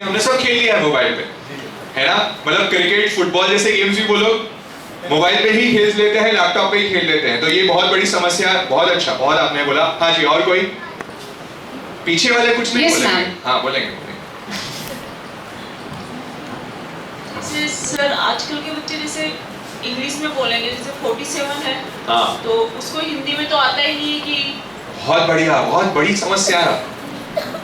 हमने सब खेल लिया है मोबाइल पे, है ना। मतलब क्रिकेट, फुटबॉल जैसे गेम्स भी वो लोग मोबाइल पे ही खेल लेते हैं, लैपटॉप पे ही खेल लेते हैं। तो ये बहुत बड़ी समस्या। बहुत अच्छा, बहुत आपने बोला। हाँ जी, और कोई? पीछे वाले कुछ नहीं बोलेंगे? हाँ बोलेंगे। सर आजकल के बच्चे जैसे इंग्लिश में बोलेंगे, जैसे 47 है, हाँ, तो उसको हिंदी में तो आता ही नहीं है कि। बहुत बढ़िया, बहुत बड़ी समस्या है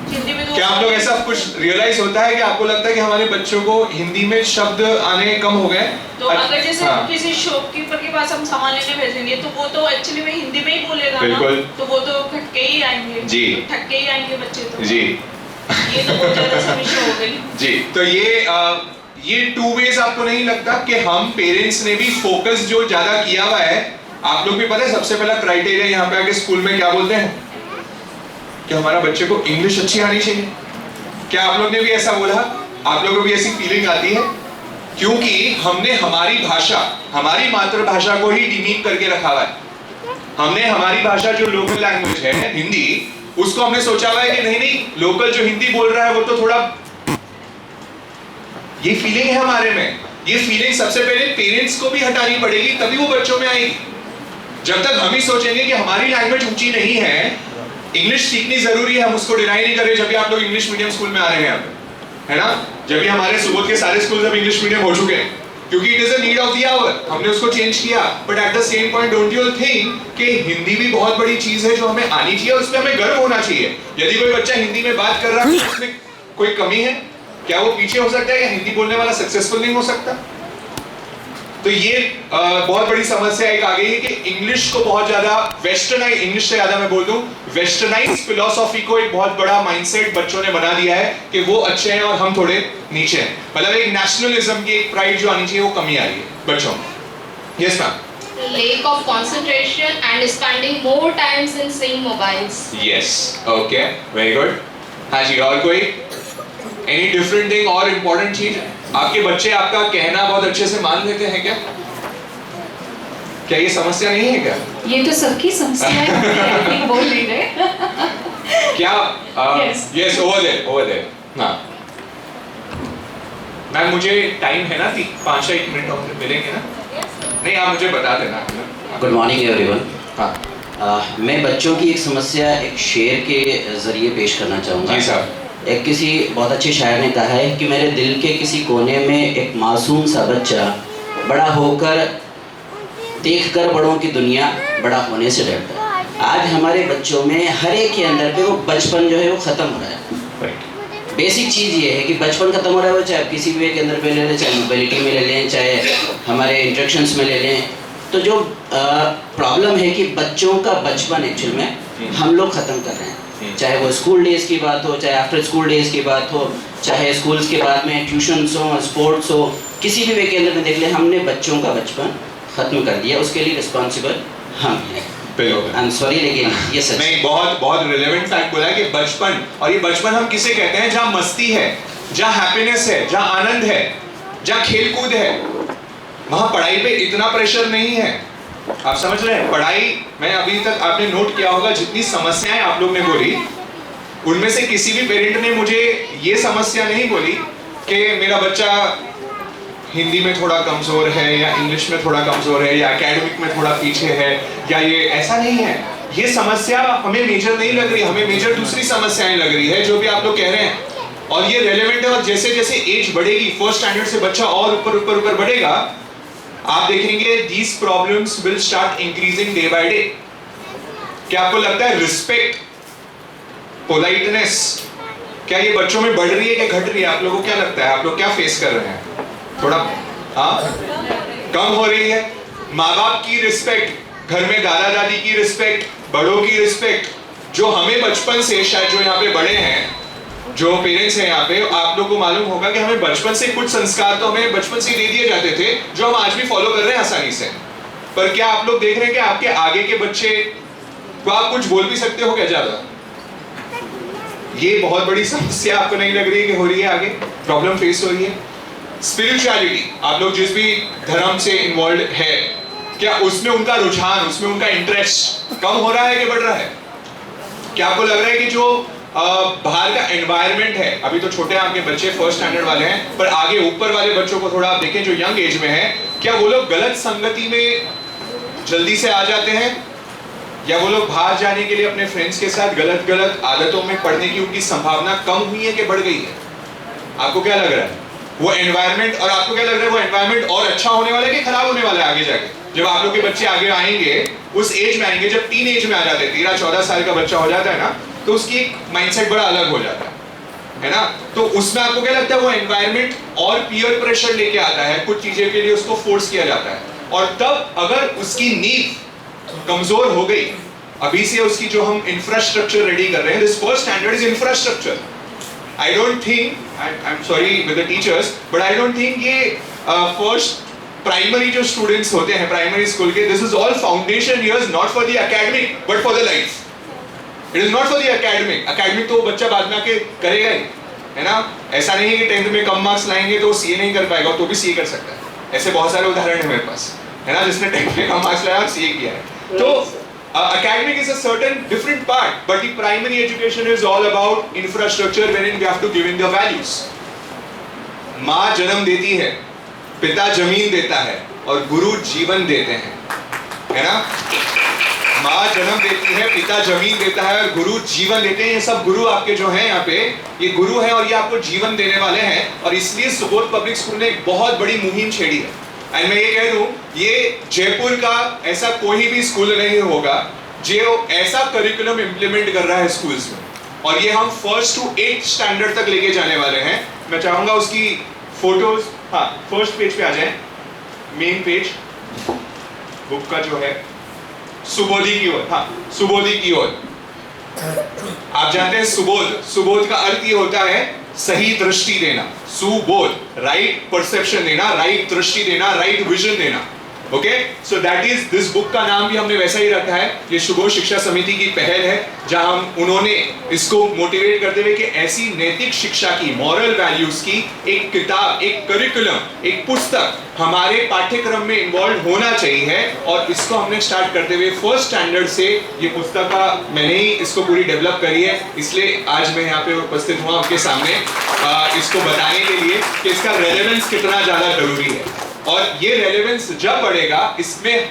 हिंदी में तो क्या आप लोग ऐसा कुछ रियलाइज होता है कि आपको लगता है कि हमारे बच्चों को हिंदी में शब्द आने कम हो गए? तो अगर जैसे किसी शॉपकीपर के पास हम सामान लेने भेजेंगे तो वो तो एक्चुअली में हिंदी में ही बोलेगा ना, तो वो तो ठक्के ही आएंगे जी, ठक्के ही आएंगे बच्चे तो जी। ये तो बहुत ज्यादा समस्या हो गई जी। तो ये टू वेज आपको नहीं लगता कि हम पेरेंट्स ने भी फोकस जो ज्यादा किया हुआ है? आप लोग भी पता है सबसे पहला क्राइटेरिया यहाँ पे आके स्कूल में क्या बोलते हैं कि हमारा बच्चे को इंग्लिश अच्छी आनी चाहिए। क्या आप लोग ने भी ऐसा बोला? आप लोगों को भी ऐसी फीलिंग आती है? क्योंकि हमने हमारी भाषा, हमारी मातृभाषा को ही डिमीट करके रखा हुआ है। हमने हमारी भाषा जो लोकल लैंग्वेज है हिंदी, उसको हमने सोचा हुआ है कि नहीं नहीं, लोकल जो हिंदी बोल रहा है वो तो थोड़ा, ये फीलिंग है हमारे में। ये फीलिंग सबसे पहले पेरेंट्स को भी हटानी पड़ेगी, तभी वो बच्चों में आएगी। जब तक हम ही सोचेंगे कि हमारी लैंग्वेज ऊंची नहीं है, इंग्लिश सीखनी जरूरी है, हम उसको डिनाई नहीं कर रहे। जब भी आप लोग इंग्लिश मीडियम स्कूल में आ रहे हैं, है ना, जब भी हमारे सुबोध के सारे स्कूल अब इंग्लिश मीडियम हो चुके हैं, क्योंकि it is a need of the hour, हमने उसको चेंज किया। But at the same point don't you think कि हिंदी भी बहुत बड़ी चीज है जो हमें आनी चाहिए, उस पर हमें गर्व होना चाहिए। यदि कोई बच्चा हिंदी में बात कर रहा है तो उसमें कोई कमी है क्या? वो पीछे हो सकता है या हिंदी बोलने वाला सक्सेसफुल नहीं हो सकता? तो ये बहुत बड़ी समस्या एक आ गई है कि इंग्लिश को बहुत ज्यादा वेस्टर्नाइज, इंग्लिश से ज्यादा मैं बोल दूं वेस्टर्नाइज फिलॉसफी को एक बहुत बड़ा माइंडसेट बच्चों ने बना दिया है कि वो अच्छे हैं और हम थोड़े नीचे हैं। मतलब एक नेशनलिज्म की एक प्राइड जो आनी चाहिए वो कमी आ रही है बच्चों में। Yes ma'am. Lack of concentration and spending more times in seeing mobiles. Yes, okay, very good. हाँ जी, और कोई? Any different thing और important चीज? आपके बच्चे आपका कहना बहुत अच्छे से मान लेते हैं क्या? क्या ये समस्या नहीं है क्या? ये तो सबकी समस्या है। बोल नहीं रहे क्या? Yes, over there. हाँ मैम, मुझे टाइम है ना 5-1 मिनट और मिलेंगे ना? नहीं, आप मुझे बता देना। Good morning everyone. हाँ, मैं बच्चों की एक समस्या एक शेर के जरिए पेश करना चाहूँगा। जी साहब। एक किसी बहुत अच्छे शायर ने कहा है कि मेरे दिल के किसी कोने में एक मासूम सा बच्चा बड़ा होकर देखकर बड़ों की दुनिया बड़ा होने से डरता है। आज हमारे बच्चों में हर एक के अंदर पे वो बचपन जो है वो ख़त्म हो रहा है। बेसिक चीज़ ये है कि बचपन ख़त्म हो रहा है, वो चाहे किसी भी के अंदर पे ले लें, चाहे मोबिलिटी में ले लें, चाहे हमारे इंट्रैक्शंस में ले लें। तो जो प्रॉब्लम है कि बच्चों का बचपन एक्चुअल में हम लोग ख़त्म कर रहे हैं। चाहे वो स्कूल डेज़ की बात हो, चाहे आफ्टर स्कूल डेज़ की बात हो, चाहे स्कूल्स के बाद में ट्यूशन्स हो, स्पोर्ट्स हो, किसी भी वे के अंदर में देख ले, हमने बच्चों का बचपन ख़त्म कर दिया। उसके लिए रिस्पॉन्सिबल हम हैं। आई एम सॉरी, लेकिन ये सच नहीं, बहुत रिलेवेंट फैक्ट बोला है कि बचपन, और ये बचपन हम किसे कहते हैं? जहाँ मस्ती है, जहाँ हैप्पीनेस है, जहाँ आनंद है, जहाँ खेलकूद है, वहाँ पढ़ाई पे इतना प्रेशर नहीं है। आप समझ रहे हैं? पढ़ाई में अभी तक आपने नोट किया होगा जितनी समस्याएं आप लोग ने बोली, उनमें से किसी भी पेरेंट ने मुझे ये समस्या नहीं बोली कि मेरा बच्चा हिंदी में थोड़ा कमजोर है या इंग्लिश में थोड़ा कमजोर है या एकेडमिक में थोड़ा पीछे है, या ये ऐसा नहीं है। ये समस्या हमें मेजर नहीं लग रही, हमें मेजर दूसरी समस्याएं लग रही है जो भी आप लोग कह रहे हैं, और ये रेलेवेंट है। और जैसे जैसे एज बढ़ेगी, फर्स्ट स्टैंडर्ड से बच्चा और ऊपर बढ़ेगा, आप देखेंगे these problems will start increasing day by day। क्या आपको लगता है रिस्पेक्ट, पोलाइटनेस, क्या ये बच्चों में बढ़ रही है कि घट रही है? आप लोगों को क्या लगता है? आप लोग क्या फेस कर रहे हैं? थोड़ा कम हो रही है। माँ बाप की रिस्पेक्ट, घर में दादा दादी की रिस्पेक्ट, बड़ों की रिस्पेक्ट, जो हमें बचपन से, शायद जो यहाँ पे बड़े हैं, जो पेरेंट्स हैं यहाँ पे, आप लोगों को मालूम होगा कि हमें बचपन से कुछ संस्कार तो हमें बचपन से दे दिए जाते थे जो हम आज भी फॉलो कर रहे हैं आसानी से। पर क्या आप लोग देख रहे हैं कि आपके आगे के बच्चे को आप कुछ बोल भी सकते हो क्या ज्यादा? ये बहुत बड़ी समस्या आपको नहीं लग रही है कि हो रही है? आगे प्रॉब्लम फेस हो रही है। स्पिरिचुअलिटी, आप लोग जिस भी धर्म से इन्वॉल्व है, क्या उसमें उनका रुझान, उसमें उनका इंटरेस्ट कम हो रहा है कि बढ़ रहा है? क्या आपको लग रहा है कि जो बाहर का एनवायरनमेंट है, अभी तो छोटे हैं आपके बच्चे, फर्स्ट स्टैंडर्ड वाले हैं, पर आगे ऊपर वाले बच्चों को थोड़ा आप देखें जो यंग एज में है, क्या वो लोग गलत संगति में जल्दी से आ जाते हैं, या वो लोग बाहर जाने के लिए अपने फ्रेंड्स के साथ गलत आदतों में पड़ने की उनकी संभावना कम हुई है कि बढ़ गई है? आपको क्या लग रहा है? वो एनवायरनमेंट, और आपको क्या लग रहा है वो एनवायरनमेंट और अच्छा होने वाला है कि खराब होने वाला है आगे जाके? जब आप लोग के बच्चे आगे आएंगे, उस एज में आएंगे, जब टीन एज में आ जाते हैं, 13-14 साल का बच्चा हो जाता है ना, तो उसकी एक माइंडसेट बड़ा अलग हो जाता है ना? तो उसमें आपको क्या लगता है वो एनवायरनमेंट और पीयर प्रेशर लेके आता है, कुछ चीजें के लिए उसको फोर्स किया जाता है, और तब अगर उसकी नींव कमजोर हो गई, अभी से उसकी जो हम इंफ्रास्ट्रक्चर रेडी कर रहे हैं, this first standard is infrastructure. I don't think, I am sorry with the teachers, but I don't think ये फर्स्ट प्राइमरी जो स्टूडेंट्स होते हैं प्राइमरी स्कूल के, this is all foundation years, not for the academic but for the life. It is not for the academic तो बच्चा बाद में आके करेगा ही, है ना? ऐसा नहीं है कि 10th में कम मार्क्स लाएंगे तो सीए नहीं कर पाएगा, तो भी सीए कर सकता है. ऐसे बहुत सारे उदाहरण है मेरे पास, है ना, जिसने 10th में कम मार्क्स लाया और सीए किया है. तो academic is a certain different part, but the primary education is all about infrastructure wherein we have to give in the values. माँ जन्म देती है, पिता जमीन देता है और गुरु जीवन देते हैं, है ना? माँ जन्म देती है, पिता जमीन देता है और गुरु जीवन देते हैं. ये सब गुरु आपके जो हैं यहाँ पे, ये गुरु हैं और ये आपको जीवन देने वाले हैं. और इसलिए सुबोध पब्लिक स्कूल ने एक बहुत बड़ी मुहिम छेड़ी है. एंड मैं ये कह दूं, ये जयपुर का ऐसा कोई भी स्कूल नहीं होगा जो ऐसा करिकुलम इंप्लीमेंट कर रहा है स्कूल्स में, और ये हम 1st to 8th स्टैंडर्ड तक लेके जाने वाले हैं. मैं चाहूंगा उसकी फोटोज, हाँ, फर्स्ट पेज पे आ जाएं, मेन पेज बुक का जो है, सुबोधी की ओर. हाँ, सुबोधी की ओर. आप जानते हैं सुबोध का अर्थ ये होता है सही दृष्टि देना. सुबोध, राइट परसेप्शन देना, राइट दृष्टि देना, राइट विजन देना. Okay, so that is, this book का नाम भी हमने वैसा ही रखा है. ये सुबोध शिक्षा समिति की पहल है, जहां उन्होंने इसको मोटिवेट करते हुए कि ऐसी नैतिक शिक्षा की, मॉरल वैल्यूज की एक किताब, एक करिकुलम, एक पुस्तक हमारे पाठ्यक्रम में इन्वॉल्व होना चाहिए. और इसको हमने स्टार्ट करते हुए 1st स्टैंडर्ड से ये पुस्तक का मैंने ही इसको पूरी डेवलप करी है. इसलिए आज मैं यहाँ पे उपस्थित हुआ आपके सामने इसको बताने के लिए कि इसका रेलेवेंस कितना ज्यादा जरूरी है. और ये रेलेवेंस जब बढ़ेगा, इसमें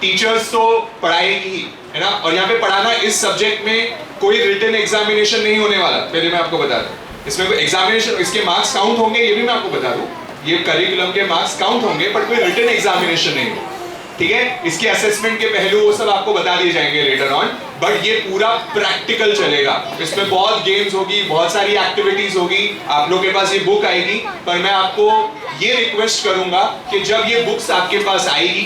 टीचर्स तो पढ़ाएगी ही, है ना? और यहाँ पे पढ़ाना, इस सब्जेक्ट में कोई रिटन एग्जामिनेशन नहीं होने वाला, पहले मैं आपको बता दूं. इसमें कोई एग्जामिनेशन, इसके मार्क्स काउंट होंगे, ये भी मैं आपको बता दूं. ये करिकुलम के मार्क्स काउंट होंगे, पर कोई रिटन एग्जामिनेशन नहीं होगा. ठीक है, इसके असेसमेंट के पहलू वो सब आपको बता दिए जाएंगे लेटर ऑन. बट ये पूरा प्रैक्टिकल चलेगा. इसमें बहुत गेम्स होगी, बहुत सारी एक्टिविटीज होगी. आप लोग के पास ये बुक आएगी, पर मैं आपको ये रिक्वेस्ट करूंगा कि जब ये बुक्स आपके पास आएगी,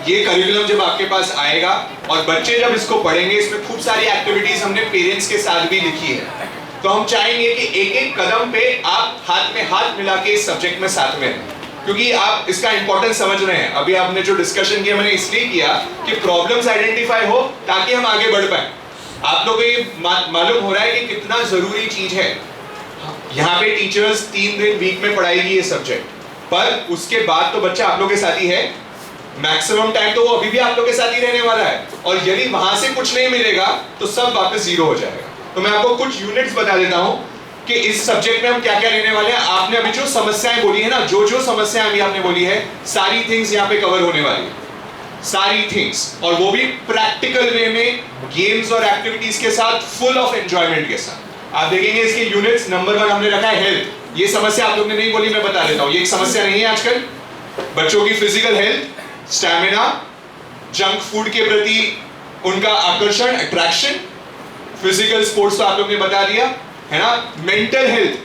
ये करिकुलम जब आपके पास आएगा और बच्चे जब इसको पढ़ेंगे, इसमें खूब सारी एक्टिविटीज हमने पेरेंट्स के साथ भी लिखी है. तो हम चाहेंगे कि एक एक कदम पे आप हाथ में हाथ मिला के इस सब्जेक्ट में साथ में, क्योंकि आप इसका इंपॉर्टेंस समझ रहे हैं. अभी आपने जो डिस्कशन किया, मैंने इसलिए किया कि प्रॉब्लम्स आइडेंटिफाई हो ताकि हम आगे बढ़ पाए. आप लोगों को ये मालूम हो रहा है कि कितना जरूरी चीज है. यहाँ पे टीचर्स 3 दिन वीक में पढ़ाएगी ये सब्जेक्ट, पर उसके बाद तो बच्चा आप लोग के साथ ही है. मैक्सिमम टाइम तो वो अभी भी आप लोग के साथ ही रहने वाला है. और यदि वहां से कुछ नहीं मिलेगा तो सब वापस जीरो हो जाएगा. तो मैं आपको कुछ यूनिट्स बता देता हूं कि इस सब्जेक्ट में हम क्या क्या लेने वाले हैं. आपने अभी जो समस्याएं बोली है ना, जो समस्याएं अभी आपने बोली है, सारी थिंग्स यहाँ पे कवर होने वाली है, सारी थिंग्स. और वो भी प्रैक्टिकल वे में, गेम्स और एक्टिविटीज के साथ, फुल ऑफ एंजॉयमेंट के साथ. आप देखेंगे इसके यूनिट्स. नंबर 1 हमने रखा है हेल्थ. ये समस्या आप लोग ने नहीं बोली, मैं बता देता हूँ. ये एक समस्या नहीं है आजकल. बच्चों की physical health, stamina, junk food के प्रति उनका आकर्षण, अट्रैक्शन. फिजिकल स्पोर्ट्स तो आप लोग ने बता दिया, है ना? मेंटल हेल्थ,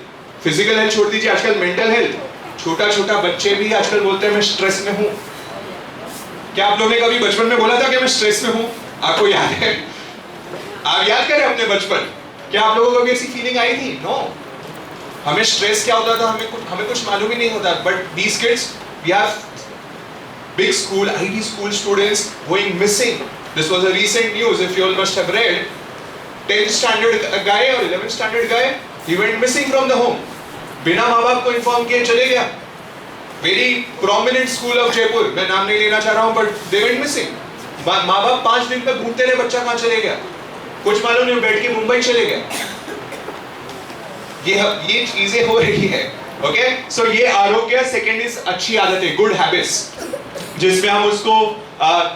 फिजिकल हेल्थ छोड़ दीजिए, आजकल मेंटल हेल्थ. छोटा बच्चे भी आजकल बोलते हैं मैं स्ट्रेस में हूं. क्या आप लोगों ने कभी बचपन में बोला था कि मैं स्ट्रेस में हूं? आपको याद है? आप याद करें अपने बचपन, क्या आप लोगों को भी ऐसी फीलिंग आई थी? नो. हमें स्ट्रेस क्या होता था हमें कुछ मालूम ही नहीं होता. But these kids, we have big school, IB school students going missing. This was a recent news, if you all must have read. 10th standard guy और 11th standard guy, he went missing from the home. बिना माँ बाप को inform किए चले गया. Very prominent school of Jaipur, मैं नाम नहीं लेना चाह रहा हूँ, but they went missing. माँ बाप 5 दिन तक ढूंढते रहे बच्चा कहाँ चले गया. कुछ मालूम नहीं, बैठ के मुंबई चले गया. ये चीजें हो रही है। ओके, सो ये आरोग्य। सेकंड इज अच्छी आदतें, गुड हैबिट्स, जिसमें हम उसको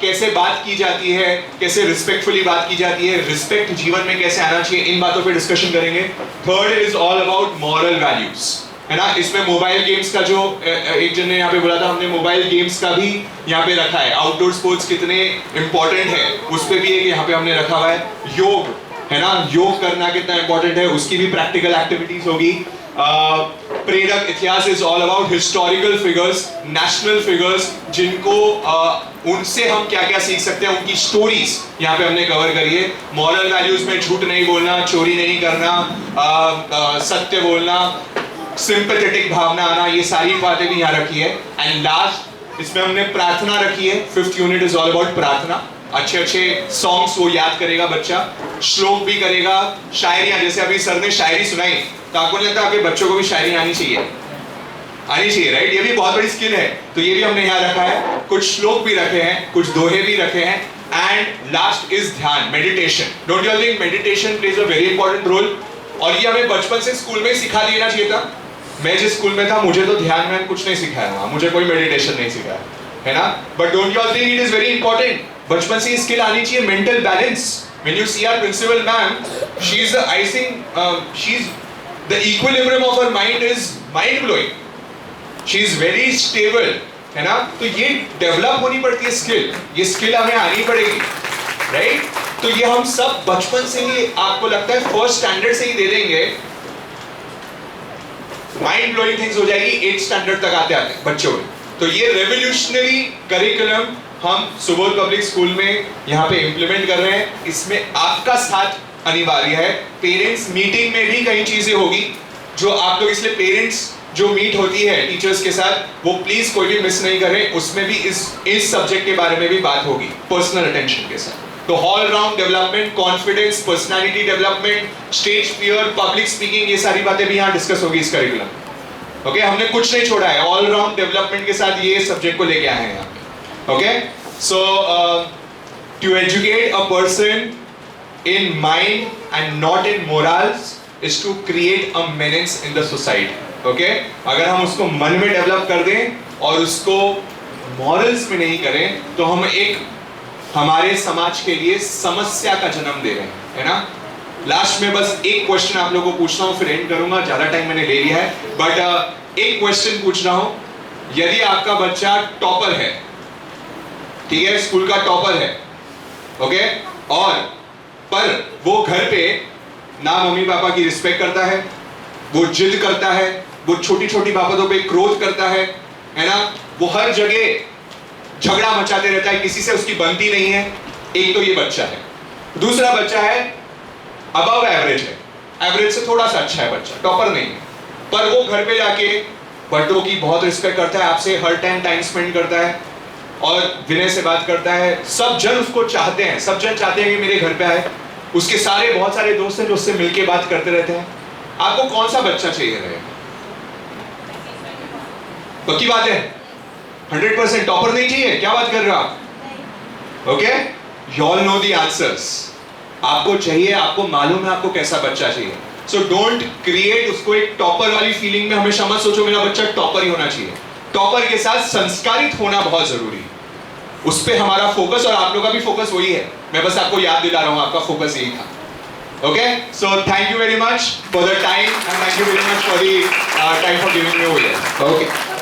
कैसे बात की जाती है, कैसे रिस्पेक्टफुली बात की जाती है, रिस्पेक्ट जीवन में कैसे आना चाहिए, इन बातों पे डिस्कशन करेंगे। Third is all about moral values, है ना। इसमें मोबाइल गेम्स का जो एक जन ने यहाँ पे बोला था, हमने मोबाइल गेम्स का भी यहाँ पे रखा है। आउटडोर स्पोर्ट्स कितने इंपॉर्टेंट है उस पे भी एक यहाँ पे हमने रखा हुआ है। योग, है ना, योग करना कितना इंपॉर्टेंट है, उसकी भी प्रैक्टिकल एक्टिविटीज होगी। प्रेरक इतिहास is all about historical figures, national figures, जिनको उनसे हम क्या क्या सीख सकते हैं, उनकी स्टोरीज यहाँ पे हमने कवर करी है। मॉरल वैल्यूज में झूठ नहीं बोलना, चोरी नहीं करना, सत्य बोलना, सिंपैथेटिक भावना आना, ये सारी बातें भी यहाँ रखी है। एंड लास्ट इसमें हमने प्रार्थना रखी है। 5th unit is all about प्रार्थना। अच्छे अच्छे सॉन्ग्स वो याद करेगा बच्चा, श्लोक भी करेगा, शायरियां, जैसे अभी सर ने शायरी सुनाई, तो आपको नहीं लगता आपके बच्चों को भी शायरी आनी चाहिए? आनी चाहिए, राइट? ये भी बहुत बड़ी स्किल है, तो ये भी हमने यहाँ रखा है। कुछ श्लोक भी रखे हैं, कुछ दोहे भी रखे हैं। एंड लास्ट इज ध्यान, meditation. Don't you think meditation plays a very important role? और ये हमें बचपन से स्कूल में सिखा देना चाहिए था। मैं जिस स्कूल में था, मुझे तो ध्यान में कुछ नहीं सिखाया हुआ, मुझे कोई मेडिटेशन नहीं सिखाया, है ना। But don't you all think it is very important? बचपन से स्किल आनी चाहिए, mental balance. When you see our principal ma'am, she's the she's the equilibrium of her mind is mind blowing. She's very stable, है ना। तो ये develop होनी पड़ती है स्किल, ये स्किल हमें आनी पड़ेगी, राइट? तो ये हम सब बचपन से ही, आपको लगता है फर्स्ट स्टैंडर्ड से ही दे देंगे, माइंड ब्लोइंग थिंग्स हो जाएगी 8th स्टैंडर्ड तक आते आते बच्चों में। तो ये रेवोल्यूशनरी करिकुलम हम सुबोध पब्लिक स्कूल में यहाँ पे इम्प्लीमेंट कर रहे हैं। इसमें आपका साथ अनिवार्य है। पेरेंट्स मीटिंग में भी कई चीजें होगी जो आप लोग, इसलिए पेरेंट्स जो मीट होती है टीचर्स के साथ, वो प्लीज कोई भी मिस नहीं करें। उसमें भी इस सब्जेक्ट के बारे में भी बात होगी, पर्सनल अटेंशन के साथ। तो all round development, confidence, personality development, stage fear, public speaking, ये सारी बातें भी यहाँ डिस्कस होगी इस करिकुलम। ओके, हमने कुछ नहीं छोड़ा है, ऑल राउंड डेवलपमेंट के साथ ये सब्जेक्ट को लेके आए हैं यहाँ पे। Okay, so to educate a person in mind and not in morals is to create a menace in the society. Okay, अगर हम उसको मन में डेवलप कर दें और उसको मॉरल्स में नहीं करें, तो हम एक हमारे समाज के लिए समस्या का जन्म दे रहे हैं, है ना। लास्ट में बस एक क्वेश्चन आप लोगों को पूछना हूँ, फिर एंड करूंगा, ज्यादा टाइम मैंने ले लिया है। बट एक क्वेश्चन पूछ रहा हूँ, यदि आपका बच्चा टॉपर है, ठीक है, स्कूल का टॉपर है, ओके, और पर वो घर पे ना मम्मी पापा की रिस्पेक्ट करता है, वो जिद करता है, वो छोटी छोटी बातों पे क्रोध करता है ना, वो हर जगह झगड़ा मचाते रहता है, किसी से उसकी बनती नहीं है। एक तो ये बच्चा है। दूसरा बच्चा है अबव एवरेज है, एवरेज से थोड़ा सा अच्छा है बच्चा, टॉपर नहीं है, पर वो घर पे जाके बड़ों की बहुत रिस्पेक्ट करता है, आपसे हर टाइम स्पेंड करता है और विनय से बात करता है। सब जन उसको चाहते हैं, सब जन चाहते हैं कि मेरे घर पे आए। उसके बहुत सारे दोस्त हैं जो उससे मिलके बात करते रहते हैं। आपको कौन सा बच्चा चाहिए रहेगा? पक्की बात है, 100% टॉपर नहीं चाहिए। क्या बात कर रहे हो आप? Okay, you all know the answers. आपको चाहिए, आपको मालूम है आपको कैसा बच्चा चाहिए। सो डोंट क्रिएट उसको एक टॉपर वाली फीलिंग में। हमेशा मत सोचो मेरा बच्चा टॉपर ही होना चाहिए। टॉपर के साथ संस्कारित होना बहुत जरूरी है। उस पे हमारा फोकस, और आप लोगों का भी फोकस वही है। मैं बस आपको याद दिला रहा हूं, आपका फोकस यही था। Okay, so thank you very much for the time and thank you very much for the time for giving me over. Okay.